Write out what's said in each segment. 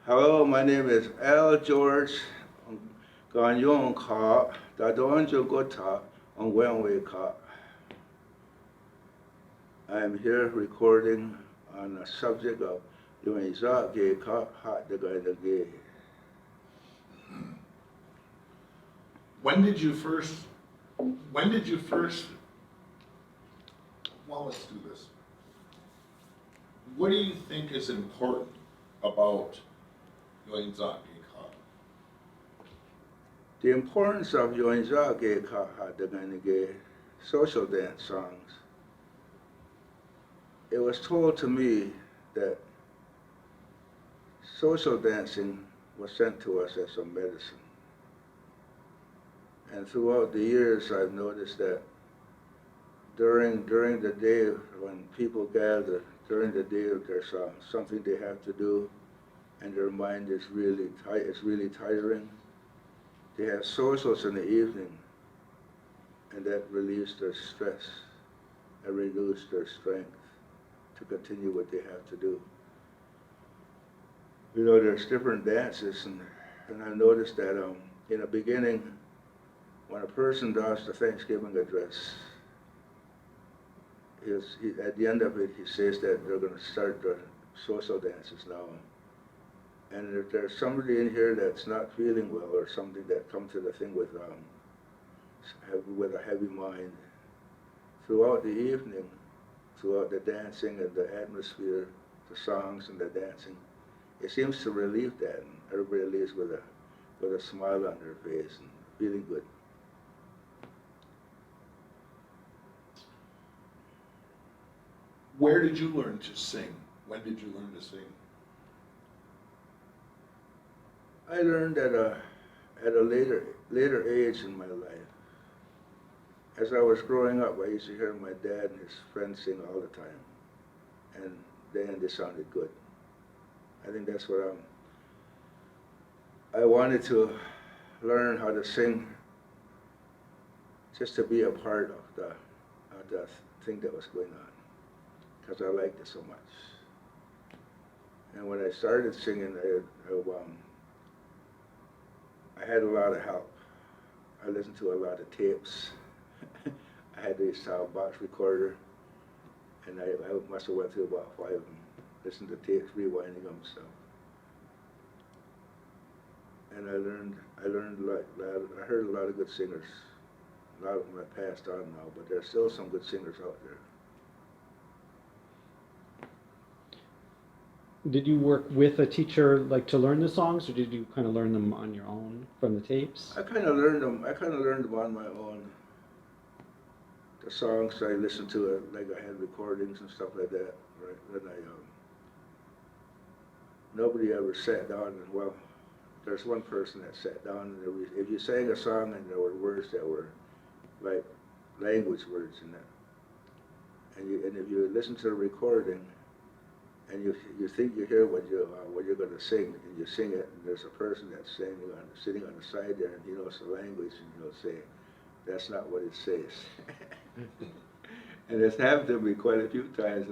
Hello, my name is L. George Gagnon Ka, Dadonjo Gota, Onöndowa'ga Ka. I am here recording on the subject of Onöndowa'ga Ka Allegany. When did you first, well, let's do this. What do you think is important about Onöndowa'ga Ka? The importance of Onöndowa'ga Ka Allegany, social dance songs. It was told to me that social dancing was sent to us as a medicine. And throughout the years, I've noticed that during the day when people gather, during the day there's something they have to do, and their mind is really tiring. They have socials in the evening, and that relieves their stress and renews their strength to continue what they have to do. You know, there's different dances, and I noticed that in the beginning, when a person does the Thanksgiving address, at the end of it, he says that they're going to start the social dances now. And if there's somebody in here that's not feeling well or something that come to the thing with a heavy mind, throughout the evening, throughout the dancing and the atmosphere, the songs and the dancing, it seems to relieve that, and everybody leaves with a smile on their face and feeling good. Where did you learn to sing? When did you learn to sing? I learned at a later age in my life. As I was growing up, I used to hear my dad and his friends sing all the time, and they sounded good. I think that's what I wanted to learn how to sing, just to be a part of the thing that was going on, because I liked it so much. And when I started singing, I had a lot of help. I listened to a lot of tapes. I had this box recorder, and I must have went through about 5 of them, listened to tapes, rewinding them, so. And I learned a lot. I heard a lot of good singers. A lot of them have passed on now, but there's still some good singers out there. Did you work with a teacher like to learn the songs, or did you kind of learn them on your own from the tapes? I kind of learned them on my own. The songs I listened to, like I had recordings and stuff like that. Right? Then nobody ever sat down and, well, there's one person that sat down and if you sang a song and there were words that were like language words in that, and if you listen to the recording and you think you hear what you're going to sing, and you sing it, and there's a person that's sitting on the side there, and he knows the language, and he'll say, "That's not what it says." And it's happened to me quite a few times,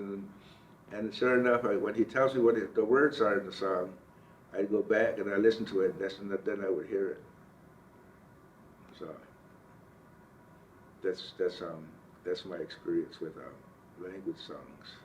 and sure enough, when he tells me what the words are in the song, I'd go back and I listen to it, and then I would hear it. So that's my experience with language songs.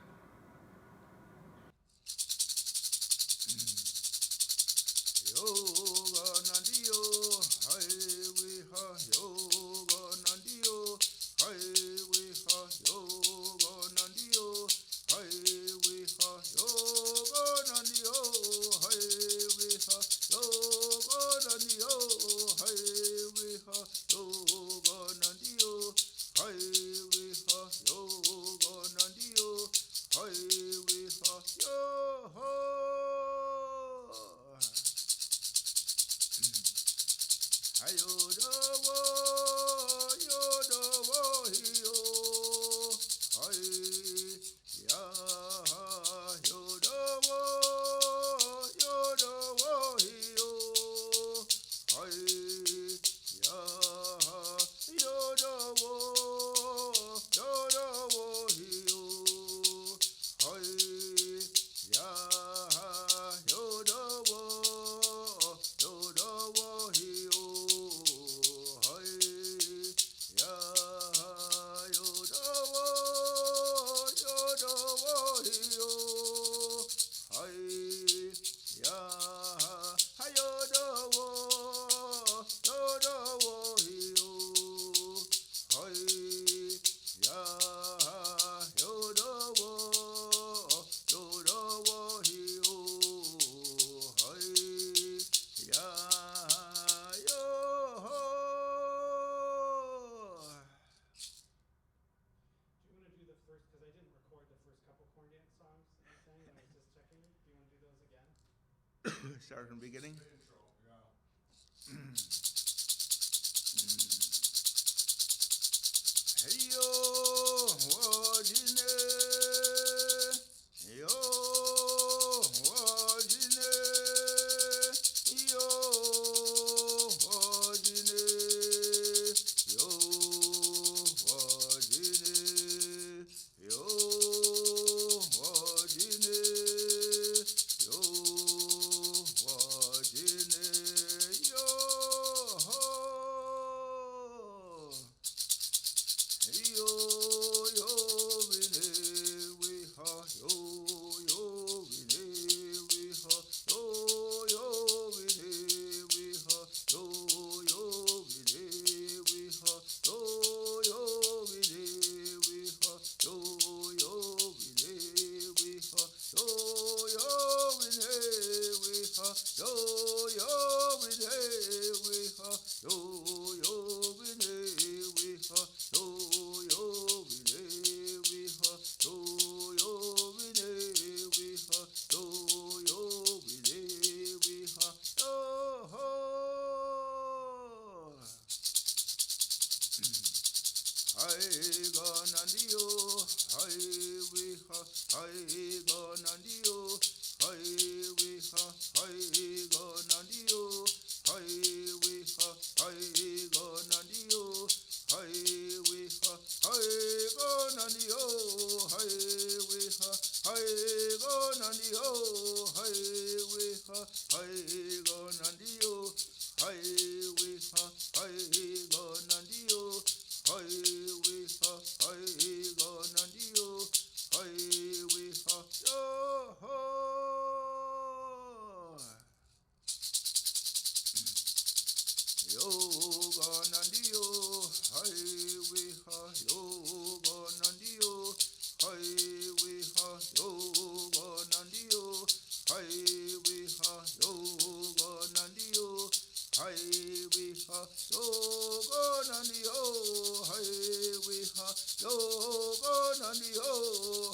Start from the beginning? go nandio, hi we ha, hi go nandio, hi we ha, hi go nandio, hi we ha, hi go nandio, hi we ha, hi go nandio, hi we ha, hi go nandio, hi we ha, hi go nandio, hi we ha, hi go nandio, hi we ha, yo ho. Yoga Nandio, highway ha, yoga Nandio, highway ha, yoga Nandio, highway ha, yoga Nandio, highway ha, yoga Nandio, highway ha, yoga Nandio,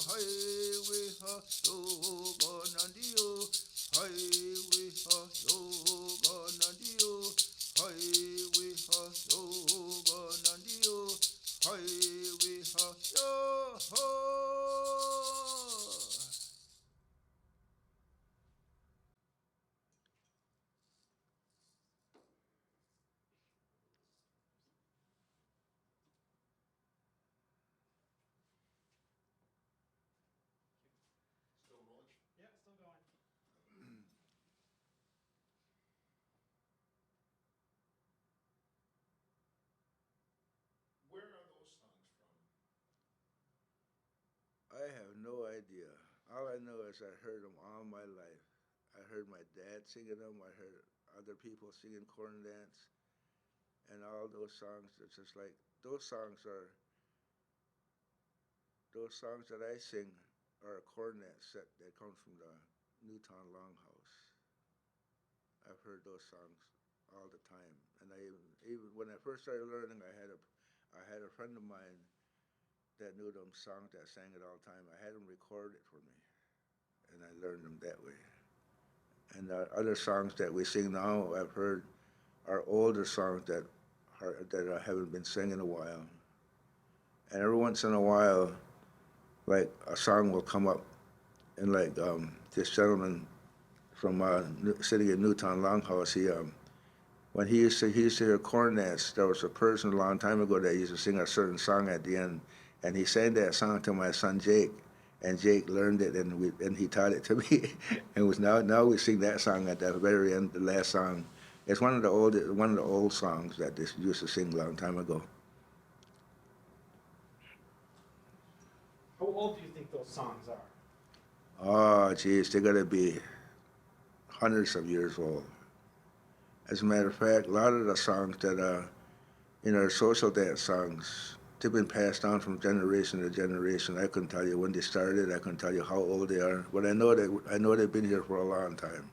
highway ha, yoga Nandio, highway ha, yoga Nandio. Highway ha, yoga nandio, highway ha, yo ho. Still rolling? Yeah, still going. Where are those songs from? I have no idea. All I know is I heard them all my life. I heard my dad singing them. I heard other people singing corn dance, and all those songs. It's just like those songs that I sing are a corn dance set that comes from the Newtown Longhouse. I've heard those songs all the time, and I even when I first started learning, I had a friend of mine that knew them songs that sang it all the time. I had him record it for me, and I learned them that way. And the other songs that we sing now, I've heard are older songs that I haven't been singing in a while. And every once in a while, like a song will come up, and like this gentleman from sitting in Newtown Longhouse, when he used to hear corn dance, there was a person a long time ago that used to sing a certain song at the end, and he sang that song to my son Jake, and Jake learned it, and he taught it to me, and now we sing that song at the very end, the last song. It's one of the old songs that they used to sing a long time ago. How old do you think those songs are? Oh, geez, they gotta be hundreds of years old. As a matter of fact, a lot of the songs that social dance songs, they've been passed down from generation to generation. I couldn't tell you when they started. I couldn't tell you how old they are, but I know they've been here for a long time.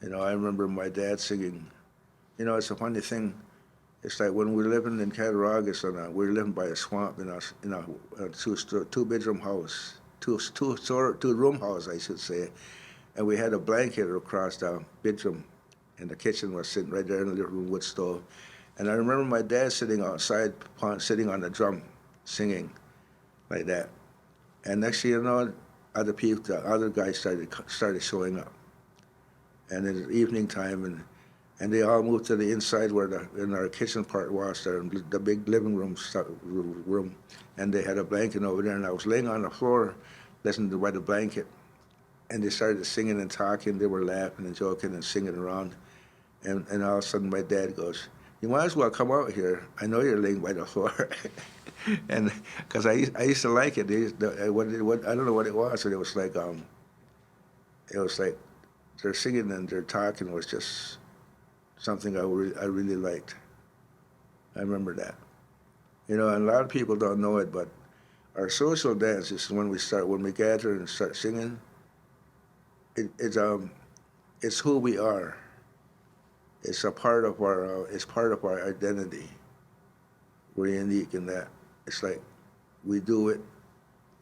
I remember my dad singing. It's a funny thing. It's like when we were living in Cattaraugus, and we were living by a swamp in a two-bedroom house, two-room house, I should say, and we had a blanket across the bedroom, and the kitchen was sitting right there in the little room wood stove. And I remember my dad sitting outside, sitting on the drum, singing like that. And next thing you know, other people, the other guys started showing up. And it was evening time, and they all moved to the inside where in our kitchen part was, there, the big living room, and they had a blanket over there, and I was laying on the floor, listening to by the blanket, and they started singing and talking. They were laughing and joking and singing around, and all of a sudden my dad goes, "You might as well come out here. I know you're laying by the floor." And because I used to like it. I don't know what it was, but it was like their singing and their talking was just something I really liked. I remember that. And a lot of people don't know it, but our social dance is when we gather and start singing. It's who we are. It's part of our identity. We're unique in that. It's like we do it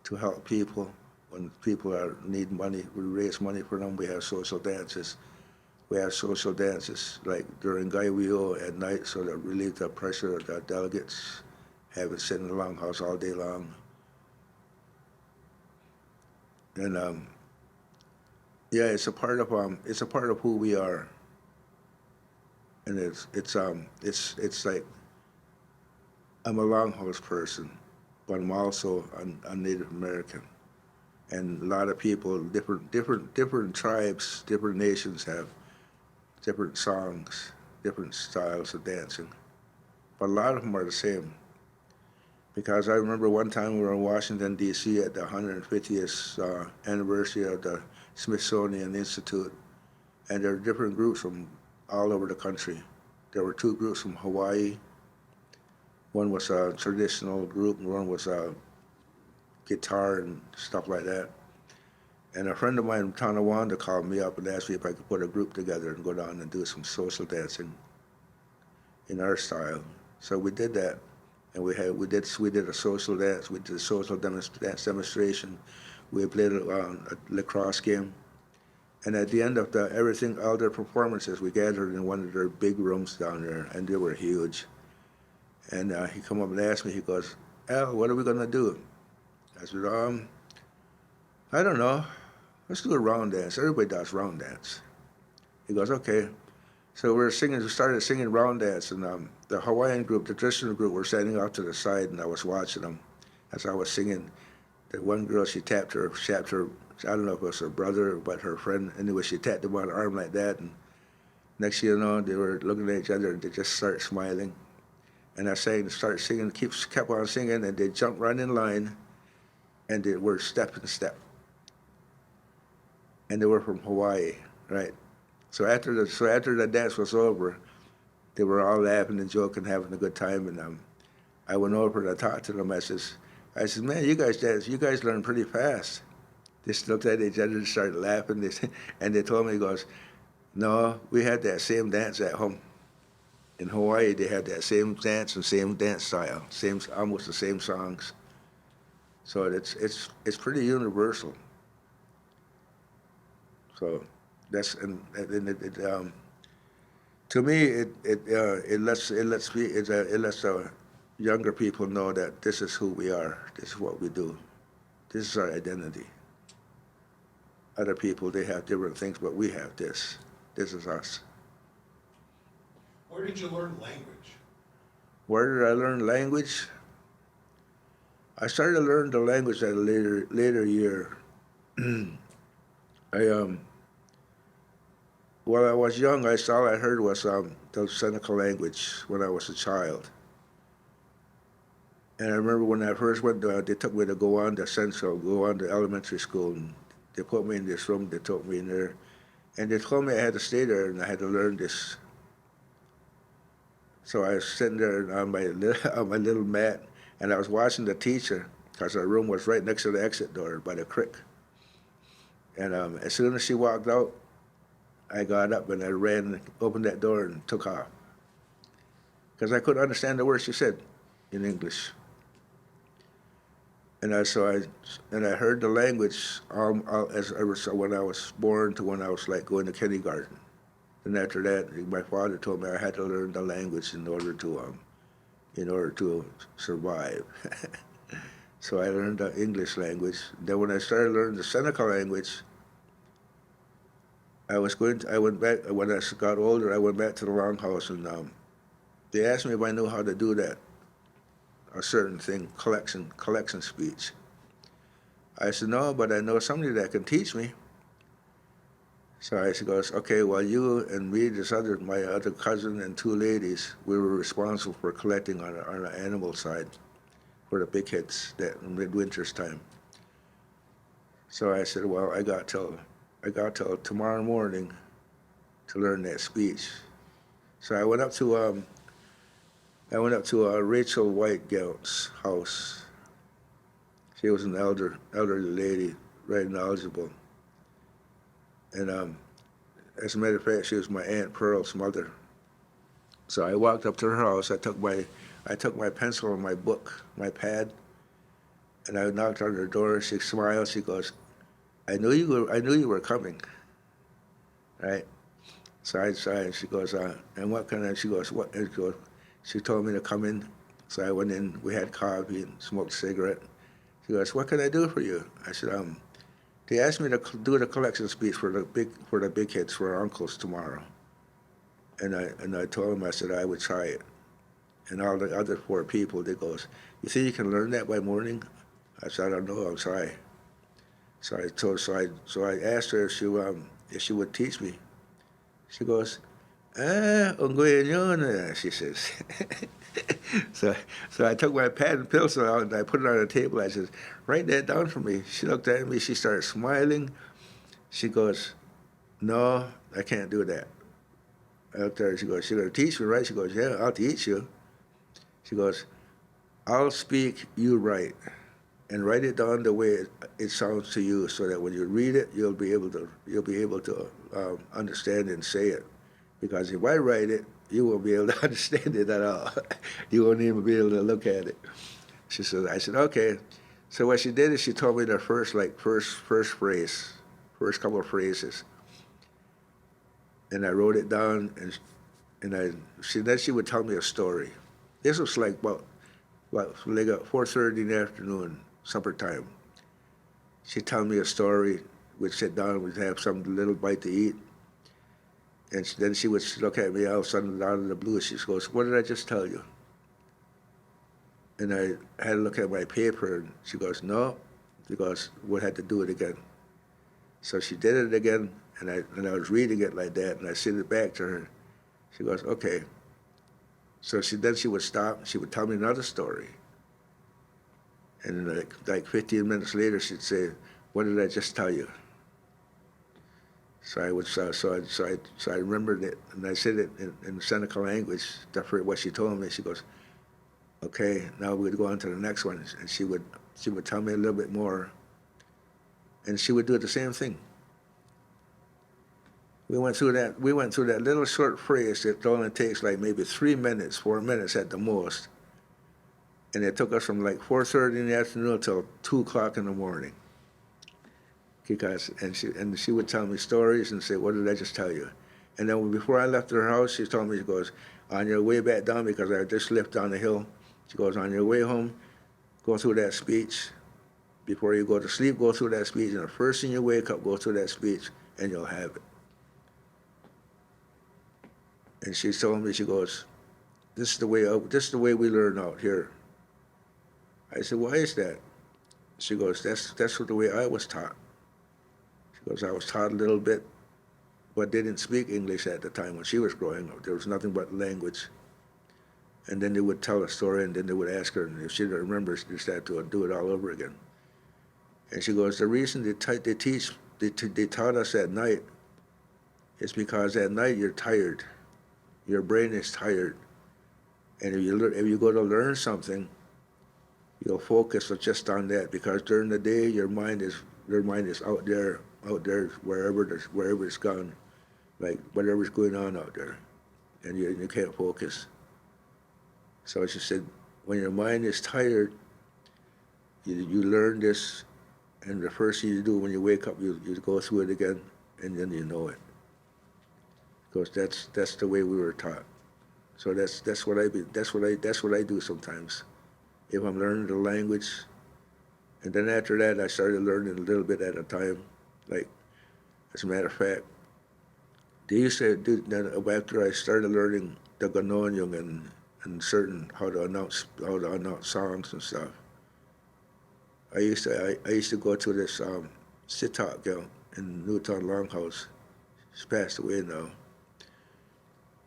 to help people. When people need money, we raise money for them. We have social dances. We have social dances like during Gaiweo at night, so that relieve the pressure of the delegates. Have it sit in the longhouse all day long. And yeah, it's a part of who we are. And it's like I'm a longhouse person, but I'm also a Native American. And a lot of people, different tribes, different nations have different songs, different styles of dancing. But a lot of them are the same. Because I remember one time we were in Washington, D.C. at the 150th anniversary of the Smithsonian Institute, and there were different groups from all over the country. There were two groups from Hawaii. One was a traditional group, and one was a guitar and stuff like that. And a friend of mine from Tonawanda called me up and asked me if I could put a group together and go down and do some social dancing in our style. So we did that, and we did a social dance. We did a social dance demonstration. We played a lacrosse game, and at the end of all their performances, we gathered in one of their big rooms down there, and they were huge. And he come up and asked me. He goes, "Al, what are we gonna do?" I said, I don't know. Let's do a round dance. Everybody does round dance." He goes, "Okay." So we started singing round dance, and the Hawaiian group, the traditional group, were standing off to the side, and I was watching them as I was singing. The one girl, she tapped her, I don't know if it was her brother or but her friend. Anyway, she tapped him on the arm like that, and next thing you know, they were looking at each other, and they just started smiling. And I started singing, kept on singing, and they jumped right in line, and they were step in step. And they were from Hawaii, right? So after the dance was over, they were all laughing and joking, having a good time. And I went over and I talked to them. I said, "Man, you guys learn pretty fast." They just looked at each other and started laughing. And they told me, he goes, "No, we had that same dance at home. In Hawaii, they had that same dance and same dance style, almost the same songs. So it's pretty universal." So that's to me it lets younger people know that this is who we are. This is what we do. This is our identity. Other people, they have different things, but we have this. This is us. Where did you learn language? Where did I learn language? I started to learn the language at a later year. While I was young, all I heard was the Seneca language when I was a child. And I remember when I first went, they took me to go on to elementary school, and they put me in this room. They took me in there, and they told me I had to stay there and I had to learn this. So I was sitting there on my little mat, and I was watching the teacher because our room was right next to the exit door by the creek. And as soon as she walked out, I got up and I ran, opened that door, and took off because I couldn't understand the words she said in English. And I heard the language when I was born to when I was like going to kindergarten. And after that, my father told me I had to learn the language in order to survive. So I learned the English language. Then when I started learning the Seneca language, I went back, when I got older, I went back to the longhouse, and they asked me if I knew how to do that, a certain thing, collection speech. I said, "No, but I know somebody that can teach me." So I goes, "Okay, well, you and me, my other cousin and two ladies, we were responsible for collecting on the animal side for the big hits that in midwinter's time." So I said, "Well, I got till tomorrow morning to learn that speech." So I went up to Rachel Whitegout's house. She was an elderly lady, very knowledgeable. And as a matter of fact, she was my Aunt Pearl's mother. So I walked up to her house. I took my pencil and my book, my pad, and I knocked on her door. She smiled. She goes, I knew you were coming, right?" So she goes, "And what kind of?" She goes, "What?" She told me to come in. So I went in. We had coffee and smoked a cigarette. She goes, "What can I do for you?" I said, They asked me to do the collection speech for the big kids, for our uncles tomorrow. And I told them, I said I would try it. And all the other 4 people, they goes, you think you can learn that by morning? I said, I don't know, I'll try. So I asked her if she would teach me. She goes, Onöndowa'ga, she says. So I took my pad and pencil out and I put it on the table. I said, write that down for me. She looked at me, she started smiling. She goes, no, I can't do that. Out there, she goes, you're going to teach me, right? She goes, yeah, I'll teach you. She goes, I'll speak, you write. And write it down the way it sounds to you, so that when you read it, you'll be able to understand and say it. Because if I write it, you won't be able to understand it at all. You won't even be able to look at it. She said, I said, okay. So what she did is she told me the first phrase, first couple of phrases, and I wrote it down, and then she would tell me a story. This was like about 4:30 in the afternoon, supper time. She'd tell me a story. We'd sit down, we'd have some little bite to eat. And then she would look at me all of a sudden out of the blue. She goes, what did I just tell you? And I had to look at my paper, and she goes, no, because we had to do it again. So she did it again, and I was reading it like that, and I sent it back to her. She goes, okay. So then she would stop, she would tell me another story. And like 15 minutes later, she'd say, what did I just tell you? So I remembered it, and I said it in Seneca language, what she told me. She goes, okay, now we'd go on to the next one. And she would tell me a little bit more, and she would do the same thing. We went through that little short phrase that only takes like maybe 3 minutes, 4 minutes at the most. And it took us from like 4:30 in the afternoon till 2 o'clock in the morning. And she would tell me stories and say, what did I just tell you? And then before I left her house, she told me, she goes, on your way back down, because I just lived down the hill, she goes, on your way home, go through that speech. Before you go to sleep, go through that speech. And the first thing you wake up, go through that speech, and you'll have it. And she told me, she goes, this is the way we learn out here. I said, why is that? She goes, that's the way I was taught. She goes, I was taught a little bit, but didn't speak English at the time when she was growing up. There was nothing but language. And then they would tell a story, and then they would ask her, and if she didn't remember, she just had to do it all over again. And she goes, the reason they taught us at night is because at night you're tired. Your brain is tired. And if you go to learn something, you'll focus just on that, because during the day your mind is out there wherever it's gone, like whatever's going on out there, and you can't focus. So she said, when your mind is tired, you learn this, and the first thing you do when you wake up, you go through it again, and then you know it, because that's the way we were taught. So that's what I do sometimes. If I'm learning the language, and then after that I started learning a little bit at a time. Like, as a matter of fact, they used to do that after I started learning the Onöndowa'ga and certain how to announce songs and stuff. I used to go to this sitak girl in Newtown Longhouse. She's passed away now.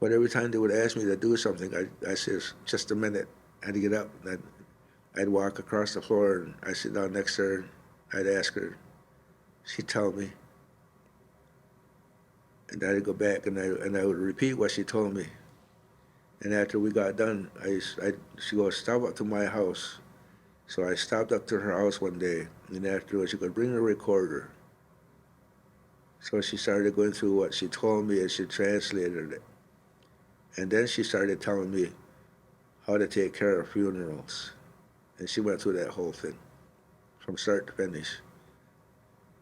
But every time they would ask me to do something, I said, just a minute. I'd get up, and I'd walk across the floor, and I'd sit down next to her. I'd ask her. She'd tell me. And I'd go back, and I would repeat what she told me. And after we got done, she goes, stop up to my house. So I stopped up to her house one day, and afterwards she could bring a recorder. So she started going through what she told me, and she translated it. And then she started telling me how to take care of funerals. And she went through that whole thing, from start to finish.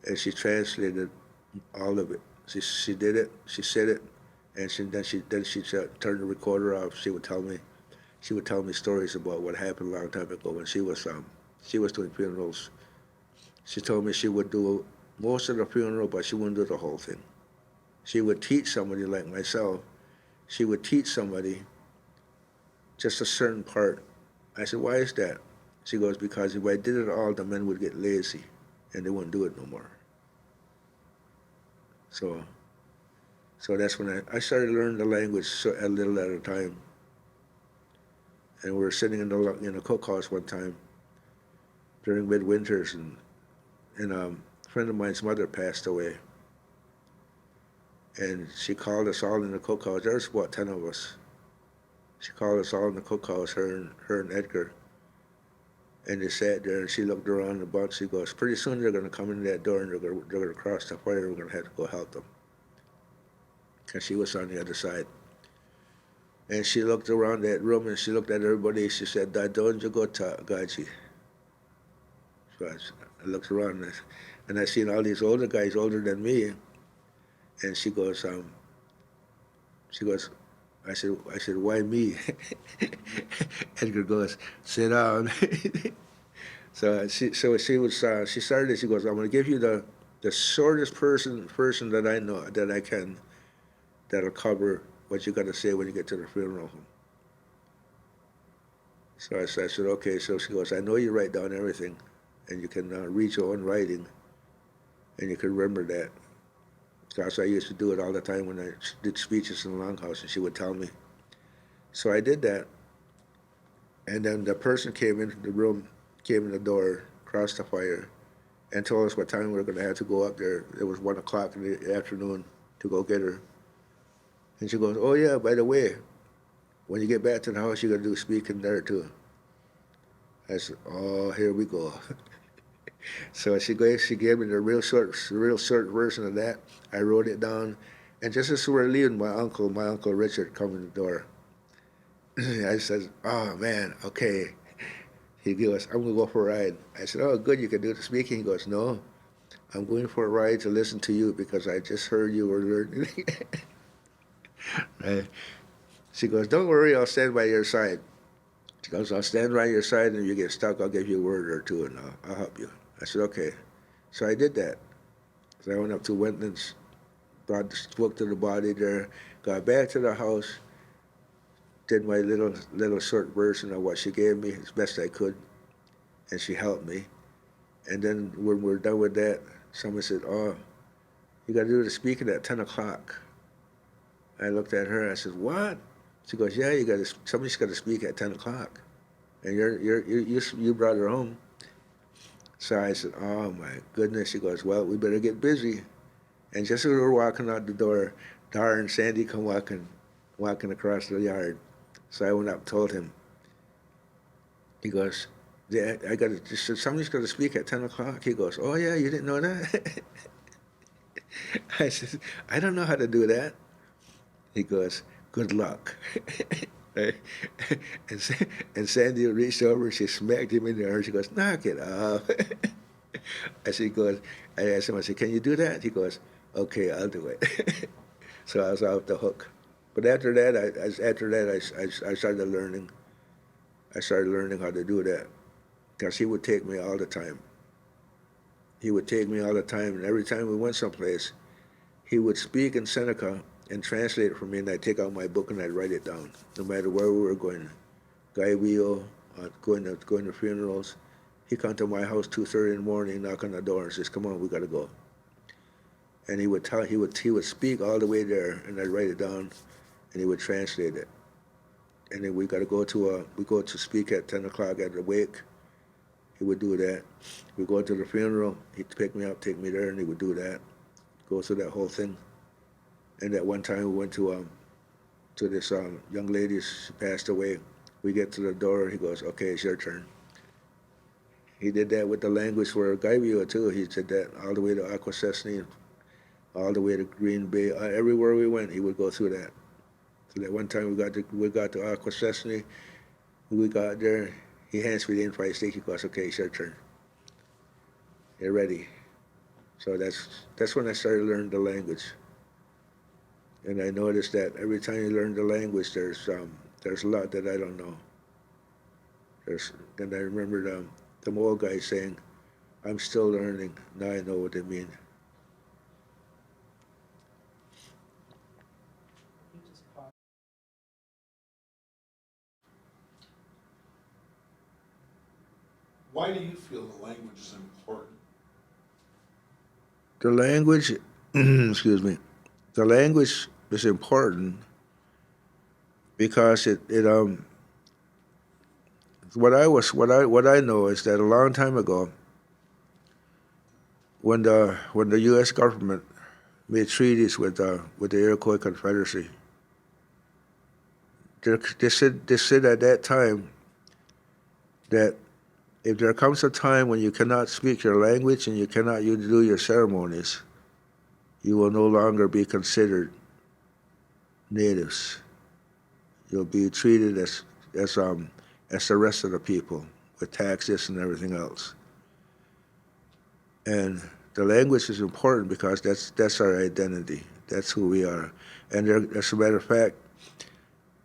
And she translated all of it. She did it, she said it, and then she turned the recorder off. She would tell me stories about what happened a long time ago when she was doing funerals. She told me she would do most of the funeral, but she wouldn't do the whole thing. She would teach somebody like myself. She would teach somebody just a certain part. I said, why is that? She goes, because if I did it all, the men would get lazy and they wouldn't do it no more. So that's when I started learning the language a little at a time. And we were sitting in the cookhouse one time during midwinters, and a friend of mine's mother passed away. And she called us all in the cookhouse. There was about 10 of us. She called us all in the cookhouse, her and Edgar. And they sat there, and she looked around the bunch. She goes, pretty soon they're going to come in that door, and they're going to cross the fire. We're going to have to go help them. Because she was on the other side. And she looked around that room, and she looked at everybody. She said, don't you go to Gaji. So I looked around, and I seen all these older guys, older than me. And she goes, I said, why me? Edgar goes, sit down. She started. She goes, I'm going to give you the shortest person that I know that I can, that'll cover what you got to say when you get to the funeral home. So I said, okay. So she goes, I know you write down everything, and you can read your own writing, and you can remember that. Because I used to do it all the time when I did speeches in the longhouse, and she would tell me. So I did that, and then the person came into the room, came in the door, crossed the fire, and told us what time we were going to have to go up there. It was 1 o'clock in the afternoon to go get her. And she goes, oh yeah, by the way, when you get back to the house, you're going to do speaking there too. I said, oh, here we go. So she gave me the real short version of that. I wrote it down, and just as we were leaving, my uncle Richard, come in the door. I said, oh man, okay. He goes, I'm gonna go for a ride. I said, oh good, you can do the speaking. He goes, no, I'm going for a ride to listen to you because I just heard you were learning. Right? She goes, don't worry, I'll stand by your side. She goes, I'll stand by your side, and if you get stuck, I'll give you a word or two, and I'll help you. I said, okay. So I did that. So I went up to Wentland's, spoke to the body there, got back to the house, did my little short version of what she gave me as best I could, and she helped me. And then when we're done with that, someone said, oh, you got to do the speaking at 10 o'clock. I looked at her, I said, what? She goes, yeah, somebody's got to speak at 10 o'clock. And you brought her home. So I said, oh my goodness. She goes, well, we better get busy. And just as we were walking out the door, Dar and Sandy come walking across the yard. So I went up and told him. He goes, yeah, somebody's got to speak at 10 o'clock. He goes, oh yeah, you didn't know that? I said, I don't know how to do that. He goes, good luck. Right? And Sandy reached over, she smacked him in the arm. She goes, knock it off. I asked him, I said, can you do that? He goes, okay, I'll do it. So I was off the hook. But after that, I started learning. I started learning how to do that. Because he would take me all the time. He would take me all the time, and every time we went someplace, he would speak in Seneca and translate it for me, and I'd take out my book and I'd write it down, no matter where we were going. Gaibio, going to funerals. He'd come to my house 2:30 in the morning, knock on the door, and says, "Come on, we got to go." And he would speak all the way there, and I'd write it down, and he would translate it. And then we go to speak at 10 o'clock at the wake. He would do that. We go to the funeral. He'd pick me up, take me there, and he would do that. Go through that whole thing. And that one time we went to this young lady. She passed away. We get to the door. He goes, "Okay, it's your turn." He did that with the language for Gaibio too. He said that all the way to Akwesasne, all the way to Green Bay. Everywhere we went, he would go through that. So that one time we got to Akwesasne. We got there. He hands me the invite stick. He goes, "Okay, it's your turn. You're ready." So that's when I started learning the language. And I noticed that every time you learn the language, there's a lot that I don't know. And I remember the old guy saying, "I'm still learning. Now I know what they mean." Why do you feel the language is important? The language, excuse me, the language is important because what I know is that a long time ago, when the U.S. government made treaties with the Iroquois Confederacy, they said at that time that if there comes a time when you cannot speak your language and you cannot do your ceremonies, you will no longer be considered natives. You'll be treated as the rest of the people with taxes and everything else. And the language is important because that's our identity. That's who we are. And as a matter of fact,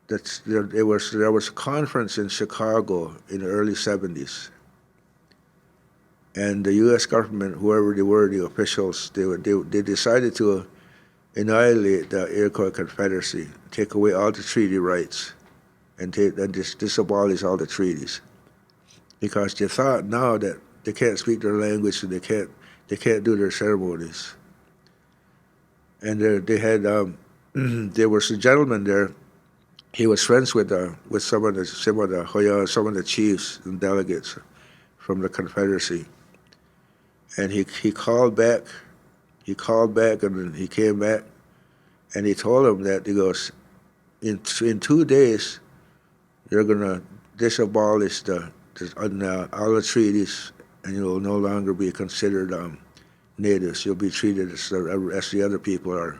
there was a conference in Chicago in the early '70s, and the U.S. government, whoever they were, the officials, they decided to annihilate the Iroquois Confederacy, take away all the treaty rights, and disabolish all the treaties, because they thought now that they can't speak their language and they can't do their ceremonies. And they had there was a gentleman there. He was friends with some of the chiefs and delegates from the Confederacy, and he called back. He called back, and then he came back, and he told him that he goes, in 2 days, you're gonna disabolish all the treaties, and you will no longer be considered natives. You'll be treated as the other people are,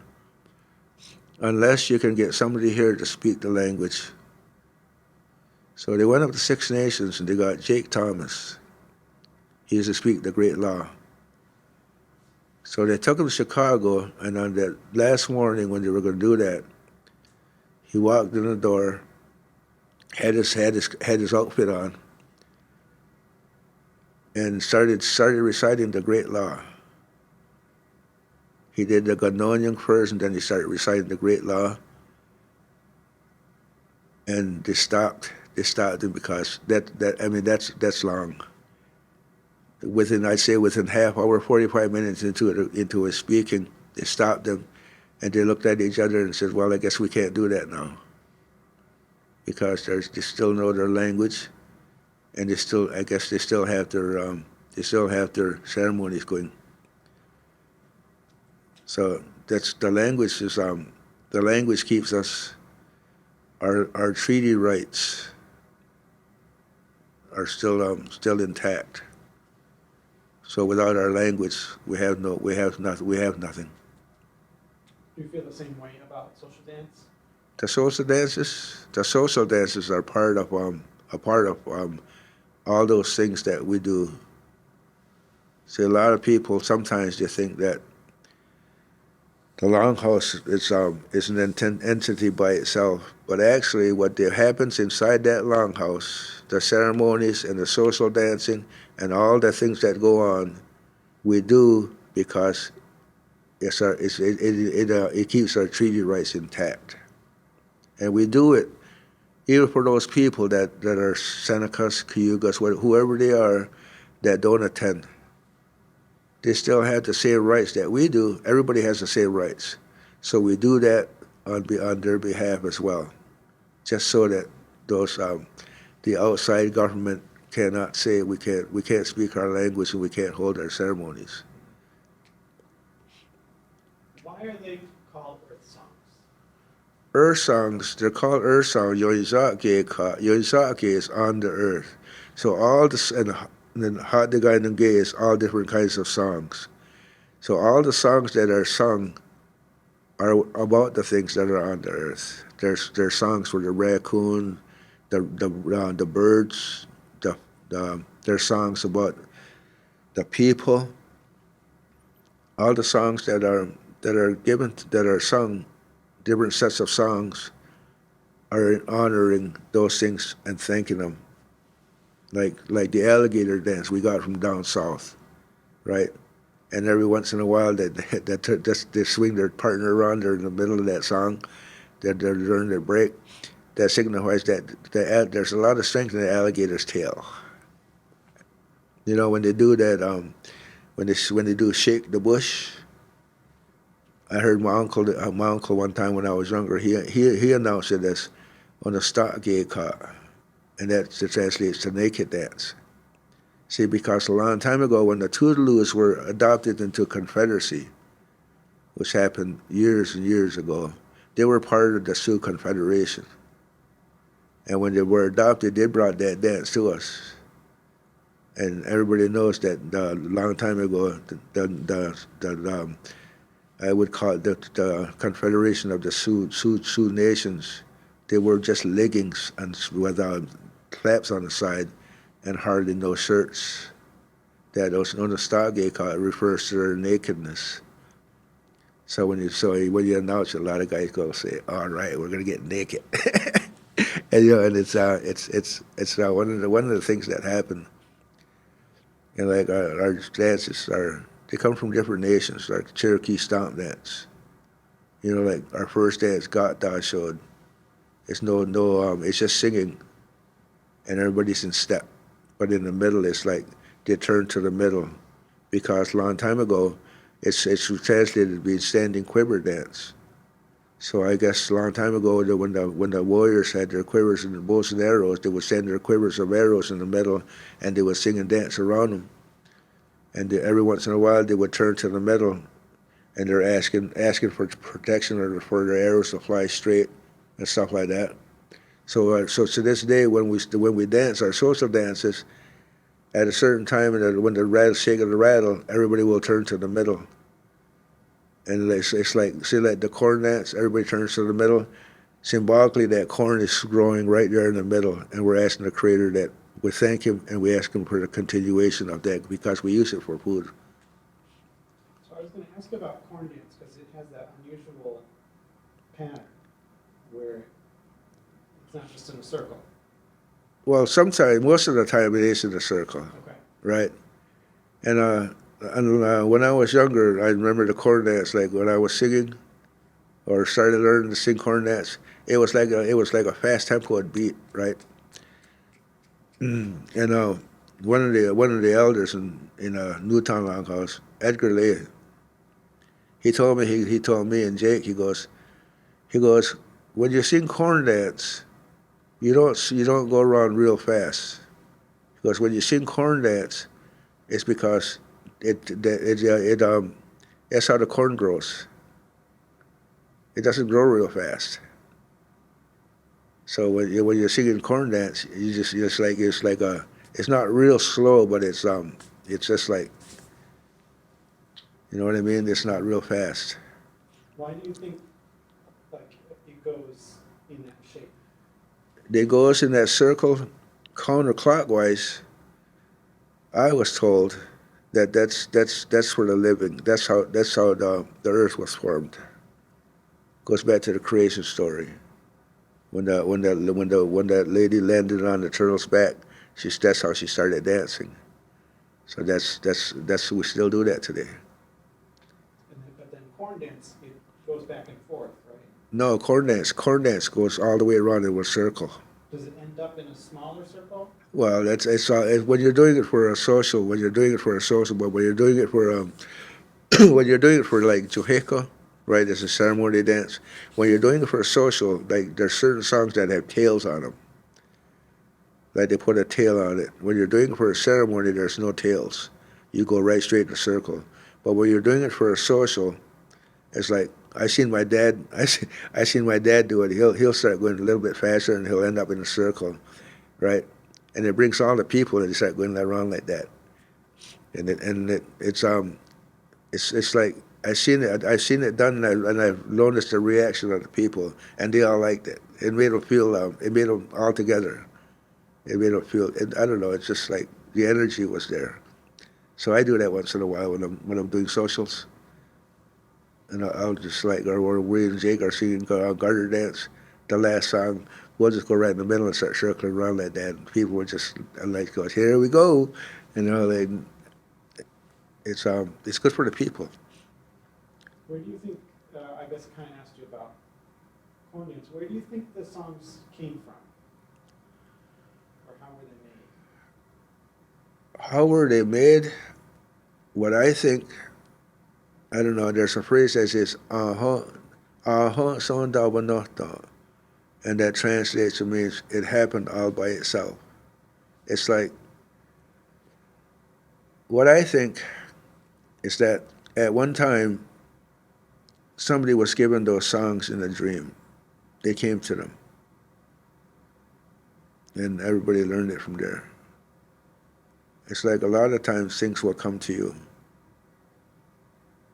unless you can get somebody here to speak the language. So they went up to Six Nations and they got Jake Thomas. He used to speak the Great Law. So they took him to Chicago, and on that last morning when they were going to do that, he walked in the door, had his outfit on, and started reciting the Great Law. He did the Ganonyang first, and then he started reciting the Great Law. And they stopped him because that's long. Within half hour, 45 minutes into his speaking, they stopped him, and they looked at each other and said, "Well, I guess we can't do that now, because they still know their language, and they still have their ceremonies going." So that's the language the language keeps us. Our treaty rights are still intact. So without our language, we have nothing. Do you feel the same way about social dance? The social dances are part of all those things that we do. See, a lot of people sometimes they think that the longhouse is an entity by itself, but actually what happens inside that longhouse, the ceremonies and the social dancing and all the things that go on, we do because it keeps our treaty rights intact, and we do it even for those people that are Senecas, Cayugas, whoever they are, that don't attend. They still have the same rights that we do. Everybody has the same rights. So we do that on their behalf as well, just so that the outside government cannot say we can't speak our language and we can't hold our ceremonies. Why are they called earth songs? Earth songs, they're called earth songs. Onöndowa'ga is on the earth. So all this, and then Allegany and gay is all different kinds of songs. So all the songs that are sung are about the things that are on the earth. There's songs for the raccoon, the birds. There's songs about the people. All the songs that are sung, different sets of songs, are honoring those things and thanking them. Like the alligator dance we got from down south, right? And every once in a while, they swing their partner around there in the middle of that song, during their break. That signifies that there's a lot of strength in the alligator's tail. You know, when they do that, when they do shake the bush. I heard my uncle one time when I was younger. He announced it as on a stockade car, and that's translates to naked dance. See, because a long time ago, when the Toodaloos were adopted into Confederacy, which happened years and years ago, they were part of the Sioux Confederation. And when they were adopted, they brought that dance to us. And everybody knows that a long time ago, I would call it the Confederation of the Sioux Nations. They were just leggings and with flaps on the side and hardly no shirts. That was on the Stargate card refers to their nakedness. So when you announce it, a lot of guys go say, "All right, we're gonna get naked," and and it's one of the things that happen. And like our dances they come from different nations, like Cherokee stomp dance. You know, like our first dance, God Da showed. It's it's just singing, and everybody's in step. But in the middle, it's like they turn to the middle, because a long time ago, it's translated to be standing quiver dance. So I guess a long time ago, when the warriors had their quivers and bows and arrows, they would send their quivers of arrows in the middle, and they would sing and dance around them. And every once in a while, they would turn to the middle, and they're asking for protection or for their arrows to fly straight and stuff like that. So to this day, when we dance our social dances, at a certain time, when the rattle shake of the rattle, everybody will turn to the middle. And it's like, see, like the corn dance, everybody turns to the middle. Symbolically, that corn is growing right there in the middle, and we're asking the Creator that we thank Him and we ask Him for the continuation of that because we use it for food. So I was going to ask about corn dance because it has that unusual pattern where it's not just in a circle. Well, sometimes, most of the time, it is in a circle, Okay. right? And when I was younger, I remember the corn dance. Like when I was singing, or started learning to sing corn dance, it was like a fast tempo beat, right? And one of the elders in Newtown Longhouse, Edgar Lay, he told me and Jake, he goes, when you sing corn dance, you don't go around real fast, because when you sing corn dance, it's because that's how the corn grows. It doesn't grow real fast. So when you're singing corn dance, it's not real slow, but it's just like, you know what I mean? It's not real fast. Why do you think like it goes in that shape? It goes in that circle counterclockwise. I was told that's for the living. That's how the earth was formed. Goes back to the creation story. When that lady landed on the turtle's back, that's how she started dancing. So that's we still do that today. But then corn dance, it goes back and forth, right? No, corn dance goes all the way around in a circle. Does it end up in a smaller circle? Well, when you're doing it for a social. When you're doing it for a social, but when you're doing it for when you're doing it for like Jamaica, right? It's a ceremony dance. When you're doing it for a social, like there's certain songs that have tails on them. Like they put a tail on it. When you're doing it for a ceremony, there's no tails. You go right straight in a circle. But when you're doing it for a social, it's like I seen my dad. I seen my dad do it. He'll start going a little bit faster, and he'll end up in a circle, right? And it brings all the people, and they start going around like that. It's like I seen it done, and I've noticed the reaction of the people, and they all liked it. It made them feel. It made them all together. It made them feel. I don't know. It's just like the energy was there. So I do that once in a while when I'm doing socials, and I'll just like, or we and Jake are singing garter dance, the last song. We'll just go right in the middle and start circling around like that. And people would just like go, here we go, and it's good for the people. Where do you think? I guess I kind of asked you about corn dance. Where do you think the songs came from, or how were they made? How were they made? What I think, I don't know, there's a phrase that says, Onöndowa'ga, and that translates to means it happened all by itself. It's like, what I think is that at one time, somebody was given those songs in a dream. They came to them. And everybody learned it from there. It's like a lot of times things will come to you.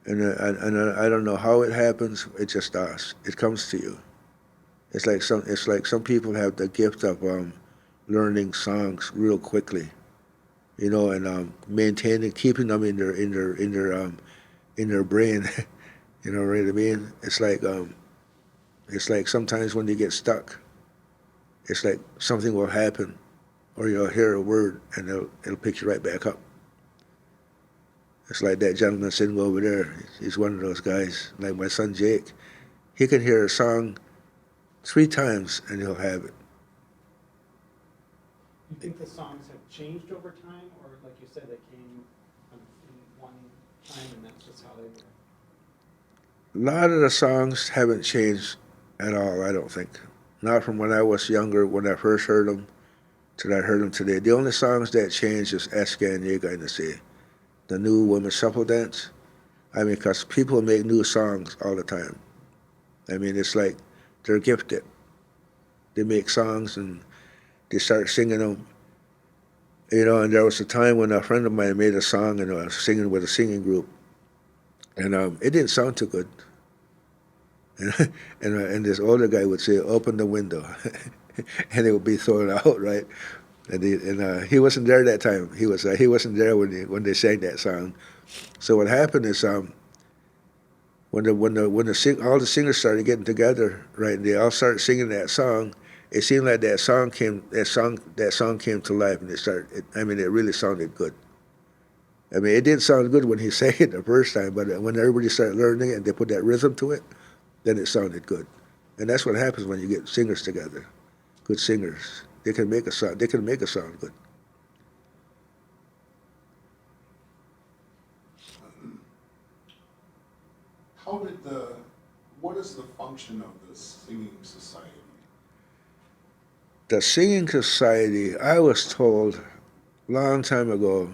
And I don't know how it happens, it just does. It comes to you. It's like some people have the gift of learning songs real quickly, you know, and maintaining, keeping them in their brain. You know what I mean? It's like sometimes when you get stuck, it's like something will happen, or you'll hear a word and it'll pick you right back up. It's like that gentleman sitting over there. He's one of those guys, like my son Jake. He can hear a song 3 times and he'll have it. You think the songs have changed over time, or like you said, they came in one time and that's just how they were? A lot of the songs haven't changed at all, I don't think. Not from when I was younger, when I first heard them, till I heard them today. The only songs that changed is Allegany, the new women's shuffle dance. I mean, because people make new songs all the time. I mean, it's like they're gifted. They make songs and they start singing them. You know, and there was a time when a friend of mine made a song and I was singing with a singing group. And it didn't sound too good. And this older guy would say, "Open the window," and it would be thrown out, right? And he wasn't there that time. He wasn't there when they sang that song. So what happened is when all the singers started getting together, right, and they all started singing that song. It seemed like that song came to life, and it really sounded good. I mean, it didn't sound good when he sang it the first time, but when everybody started learning it and they put that rhythm to it, then it sounded good. And that's what happens when you get singers together, good singers. They can make a song. They can make a song good. What is the function of the singing society? The singing society, I was told a long time ago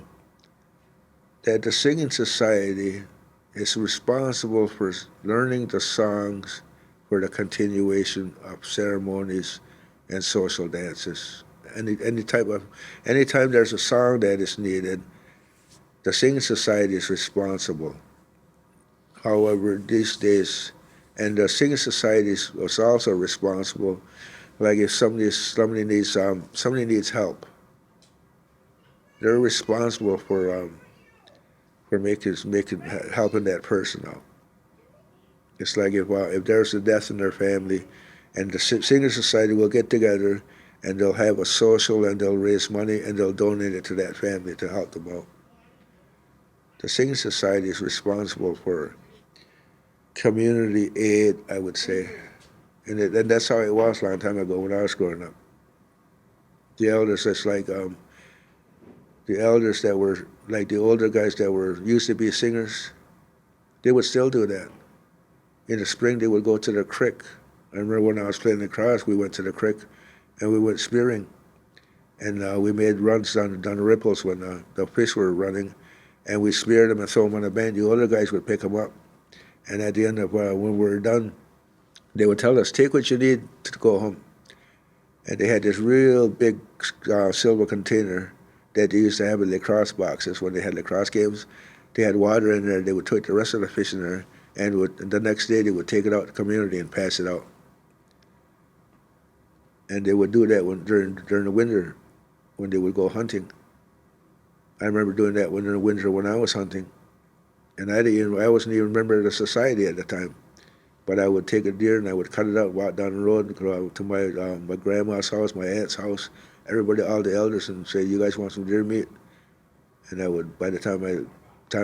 that the singing society is responsible for learning the songs for the continuation of ceremonies and social dances. Anytime there's a song that is needed, the singing society is responsible. However, these days, and the singing society was also responsible. Like if somebody needs help, they're responsible for helping that person out. It's like if there's a death in their family, and the singing society will get together and they'll have a social and they'll raise money and they'll donate it to that family to help them out. The singing society is responsible for community aid, I would say, and that's how it was a long time ago when I was growing up. The elders, it's like the elders that were like the older guys that were used to be singers, they would still do that. In the spring, they would go to the creek. I remember when I was playing lacrosse, we went to the creek and we went spearing. And we made runs down the ripples when the fish were running, and we speared them and throw them on a band. The older guys would pick them up. And at the end of when we were done, they would tell us, "Take what you need to go home." And they had this real big silver container that they used to have in lacrosse boxes when they had lacrosse games. They had water in there. They would put the rest of the fish in there, and the next day they would take it out to the community and pass it out. And they would do that during the winter when they would go hunting. I remember doing that in the winter when I was hunting. And I wasn't even a member of the society at the time. But I would take a deer and I would cut it out, walk down the road and go to my grandma's house, my aunt's house, everybody, all the elders, and say, "You guys want some deer meat?" And I would, by the time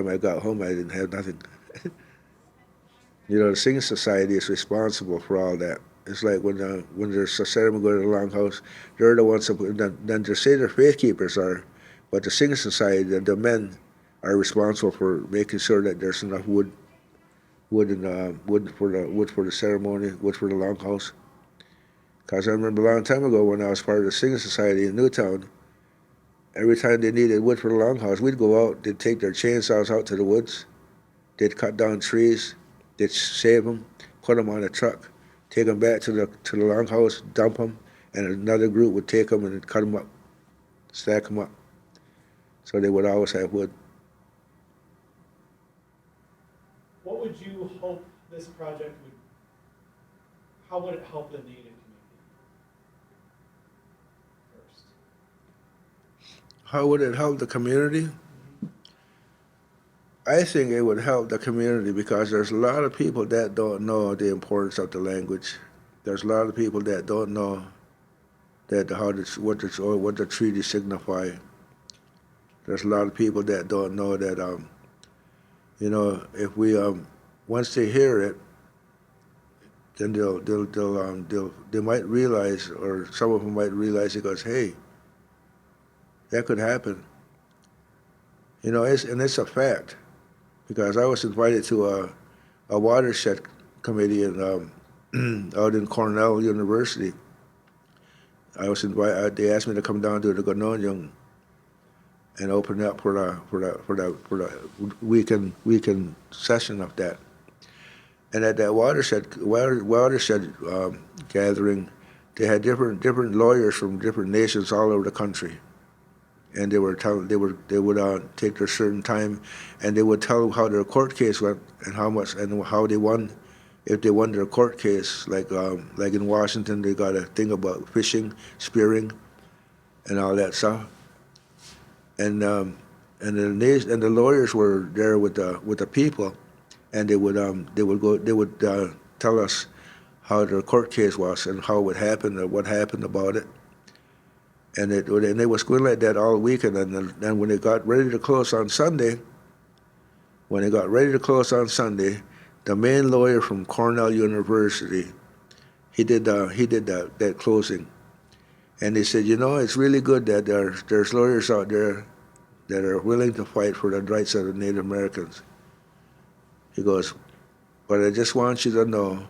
I got home, I didn't have nothing. You know, the singing society is responsible for all that. It's like when there's a ceremony going to the longhouse, they're the ones that, then they say they're faith keepers are, But the singing society, the men are responsible for making sure that there's enough wood for the ceremony, wood for the longhouse. Because I remember a long time ago when I was part of the singing society in Newtown, every time they needed wood for the longhouse, we'd go out, they'd take their chainsaws out to the woods, they'd cut down trees, they'd save them, put them on a truck, take them back to the longhouse, dump them, and another group would take them and cut them up, stack them up. So they would always have wood. What would you hope this project would, how would it help the Native community first? How would it help the community? I think it would help the community because there's a lot of people that don't know the importance of the language. There's a lot of people that don't know that what the treaty signify. There's a lot of people that don't know that if we once they hear it, then they might realize, or some of them might realize, it goes, hey, that could happen. It's a fact, because I was invited to a watershed committee out in Cornell University. I was invited. They asked me to come down to the Onöndowa'ga and open up for the weekend session of that. And at that watershed gathering, they had different lawyers from different nations all over the country, and they would take their certain time, and they would tell how their court case went and how they won. If they won their court case, like in Washington, they got a thing about fishing, spearing, and all that stuff. And the lawyers were there with the people, and they would tell us how their court case was and how it happened or what happened about it. And they was going like that all weekend. And then when they got ready to close on Sunday, the main lawyer from Cornell University, he did that closing, and he said, it's really good that there's lawyers out there that are willing to fight for the rights of the Native Americans. He goes, but I just want you to know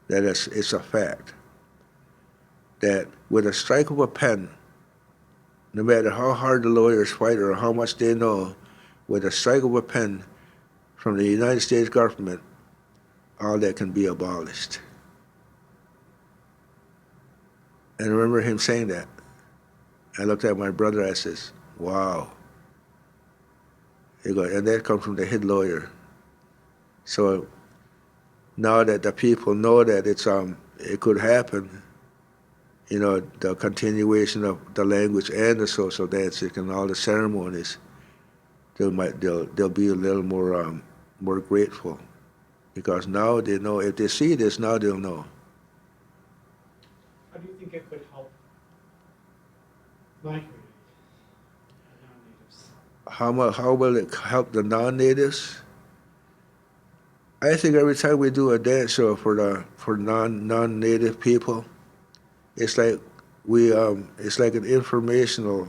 that it's a fact that with a strike of a pen, no matter how hard the lawyers fight or how much they know, with a strike of a pen from the United States government, all that can be abolished. And I remember him saying that. I looked at my brother, I says, wow. He goes, and that comes from the head lawyer. So now that the people know that it could happen, the continuation of the language and the social dancing and all the ceremonies, they'll be a little more grateful, because now they know. If they see this, now they'll know. How do you think it could help my community, the non-natives? How will it help the non-natives? I think every time we do a dance show for non-native people, it's like it's like an informational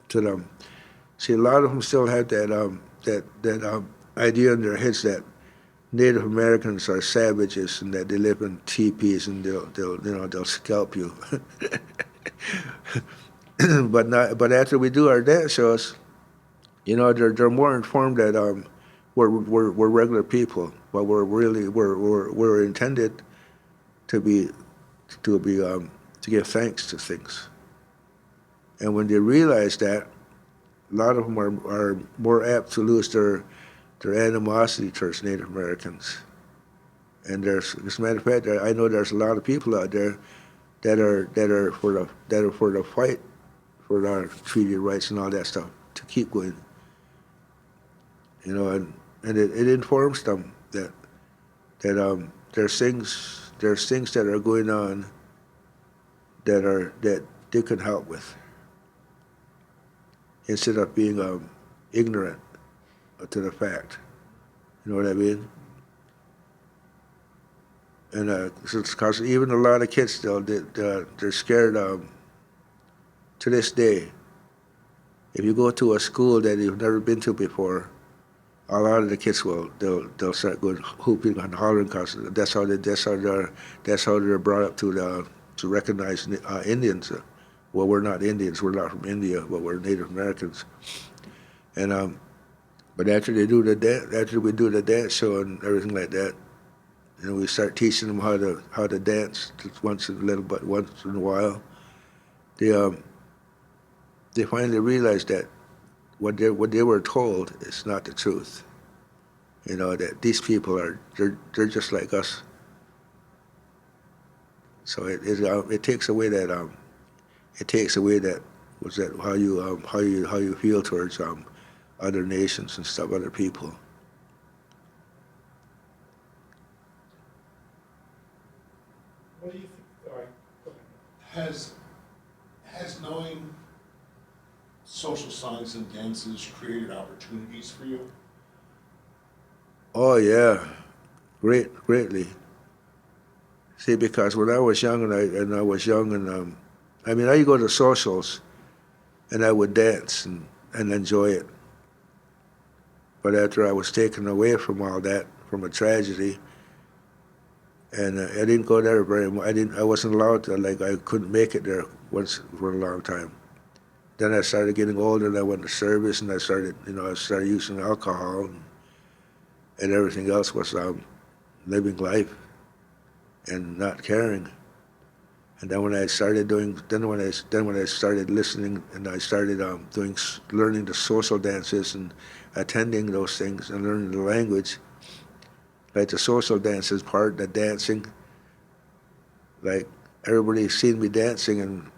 to them. See, a lot of them still have that idea in their heads that Native Americans are savages and that they live in teepees and they'll scalp you. But after we do our dance shows, they're more informed that we're regular people, but we're intended to give thanks to things. And when they realize that, a lot of them are more apt to lose their animosity towards Native Americans. And as a matter of fact, I know there's a lot of people out there that are for the fight for our treaty rights and all that stuff to keep going. And it informs them that there's things that are going on that they can help with, instead of being ignorant to the fact. You know what I mean? And because even a lot of kids still they're scared to this day, if you go to a school that you've never been to before, a lot of the kids they'll start going hooping and hollering because that's how they're brought up to recognize Indians. Well, we're not Indians. We're not from India, but we're Native Americans. And but after we do the dance show and everything like that, we start teaching them how to dance just once in a while. They finally realize that what they were told is not the truth. That these people they're just like us. So it takes away that how you feel towards other nations and stuff, other people. What do you think? All right, go ahead. Has knowing social songs and dances created opportunities for you? Oh yeah, greatly. See, because when I was young and I mean, I would go to socials, and I would dance and enjoy it. But after I was taken away from all that, from a tragedy, and I didn't go there very much. I wasn't allowed to. I couldn't make it there once for a long time. Then I started getting older, and I went to service, and I started using alcohol, and everything else was living life and not caring. And then when I started listening, and I started learning the social dances and attending those things and learning the language, like the social dances part, the dancing, like everybody seen me dancing, and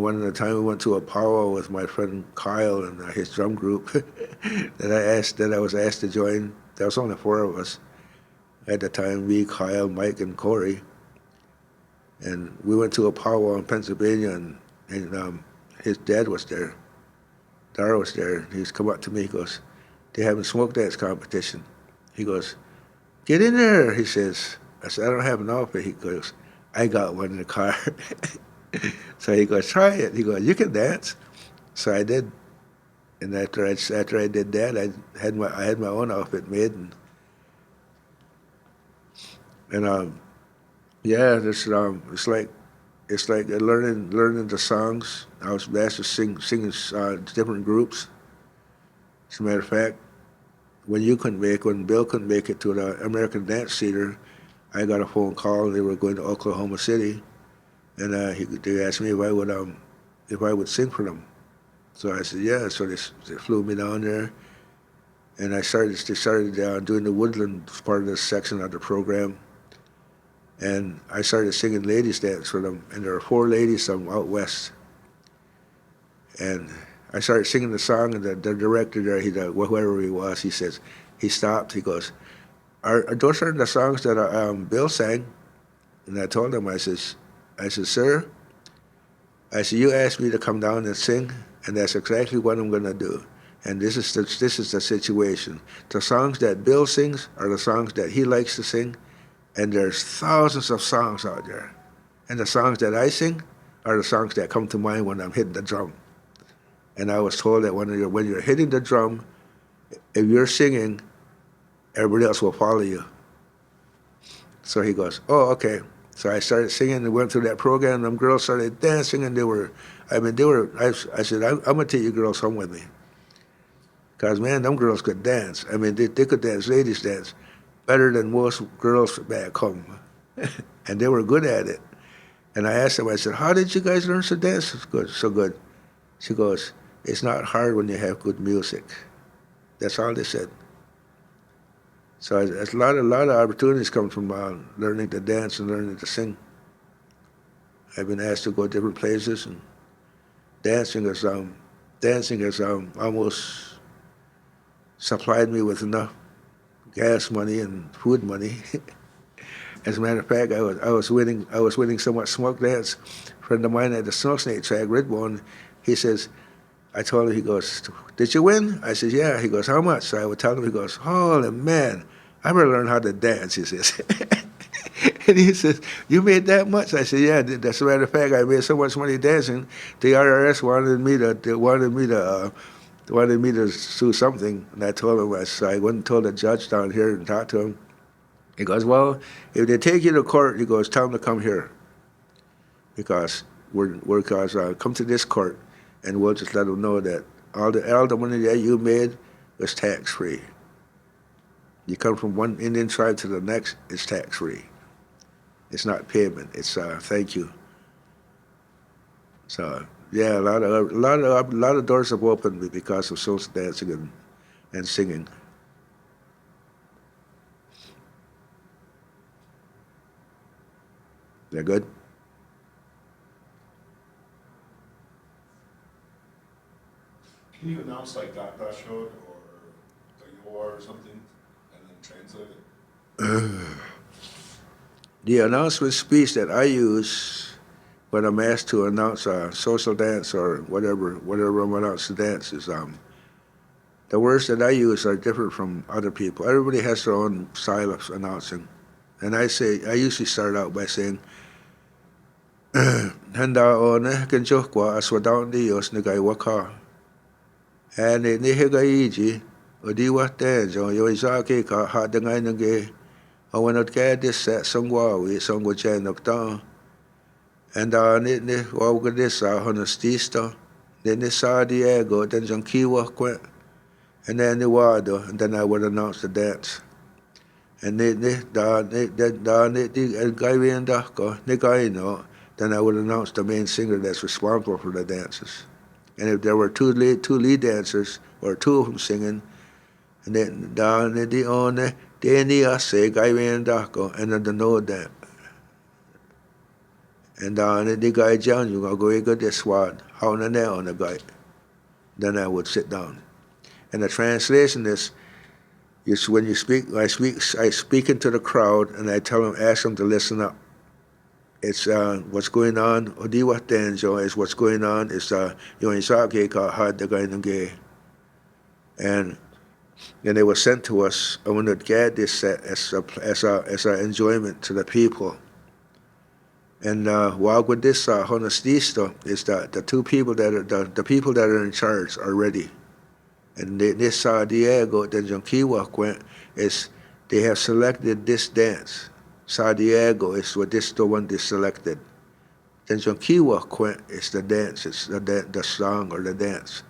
one of the time we went to a powwow with my friend Kyle and his drum group that I was asked to join. There was only 4 of us at the time: me, Kyle, Mike, and Corey. And we went to a powwow in Pennsylvania, and his dad was there. Dar was there. He's come up to me. He goes, "They having smoke dance competition." He goes, "Get in there," he says. I said, "I don't have an outfit." He goes, "I got one in the car." So he goes, "Try it." He goes, "You can dance." So I did. And after I did that, I had my own outfit made, and yeah, it's like learning the songs. I was asked to sing different groups. As a matter of fact, when Bill couldn't make it to the American Dance Theater, I got a phone call. They were going to Oklahoma City, and they asked me if I would sing for them. So I said yeah. So they flew me down there, and they started doing the woodland part of this section of the program. And I started singing ladies' dance for them, and there were 4 ladies from out west. And I started singing the song, and the director there, whoever he was, he stopped. He goes, "Are those the songs that Bill sang?" And I told him, I said, "Sir," I said, "you asked me to come down and sing, and that's exactly what I'm going to do. And this is the situation. The songs that Bill sings are the songs that he likes to sing, and there's thousands of songs out there. And the songs that I sing are the songs that come to mind when I'm hitting the drum." And I was told that when you're hitting the drum, if you're singing, everybody else will follow you. So he goes, "Oh, okay." So I started singing and went through that program, and them girls started dancing, and I said, I'm going to take you girls home with me. Because, man, them girls could dance. I mean, they could dance, ladies dance, better than most girls back home. And they were good at it. And I asked them, I said, "How did you guys learn to dance so good?" She goes, "It's not hard when you have good music." That's all they said. So a lot of opportunities come from learning to dance and learning to sing. I've been asked to go different places, and dancing has almost supplied me with enough gas money and food money. As a matter of fact, I was winning so much smoke dance. A friend of mine at the Snow Snake track, Redbone, he says, I told him, he goes, "Did you win?" I said, "Yeah." He goes, "How much?" So I would tell him, he goes, "Holy man, I better learn how to dance," he says. And he says, "You made that much?" I said, "Yeah, that's a matter of fact. I made so much money dancing. The IRS wanted me to do something." And I told him, I went and told the judge down here and talked to him. He goes, "Well, if they take you to court," he goes, "tell them to come here, because come to this court, and we'll just let them know that all the money that you made was tax free. You come from one Indian tribe to the next, it's tax free. It's not payment. It's thank you." So yeah, a lot of doors have opened because of social dancing and singing. That good? Can you announce like Dot Dot Showed or Yor or something and then translate it? The announcement speech that I use when I'm asked to announce a social dance or whatever I'm announcing the dance is the words that I use are different from other people. Everybody has their own style of announcing, and I usually start out by saying, "Handa o ne kenjokwa aswadaun dios nigay waka, and ni higaiji o diwa tenjo yo izake ka hadangay nage awanot kaya dis songwawi songwa chen nokta." And ni wawga this honestista, ni sa Diego, then Jankiwa quit, and then the wado, and then I would announce the dance. And ni Gaiwi and Dako, ni Gaino, then I would announce the main singer that's responsible for the dances. And if there were two lead dancers, or two of them singing, and then ni di one, ni ase Gaiwi and Dako, and then the no dance. And the guy John, you go this one, how on the guy. Then I would sit down. And the translation is when you speak, I speak into the crowd, and I ask them to listen up. It's what's going on. Odiwa Tenjo is what's going on. It's Yonisake ka had the guy nge. And they were sent to us. I wanted to get this set as a enjoyment to the people. And while with this honestisto is that the two people that are the people that are in charge are ready. And this Diego, the Jonkiwa is they have selected this dance. Sa Diego is what the one they selected. Then Jonkiwa is the dance, it's the song or the dance.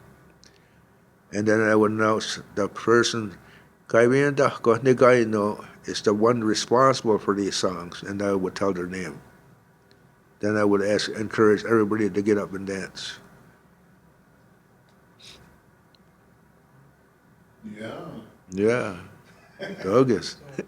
And then I would announce the person, Kaiwienda Kohnigaino, is the one responsible for these songs, and I would tell their name. Then I would encourage everybody to get up and dance. Yeah. Yeah. August. So,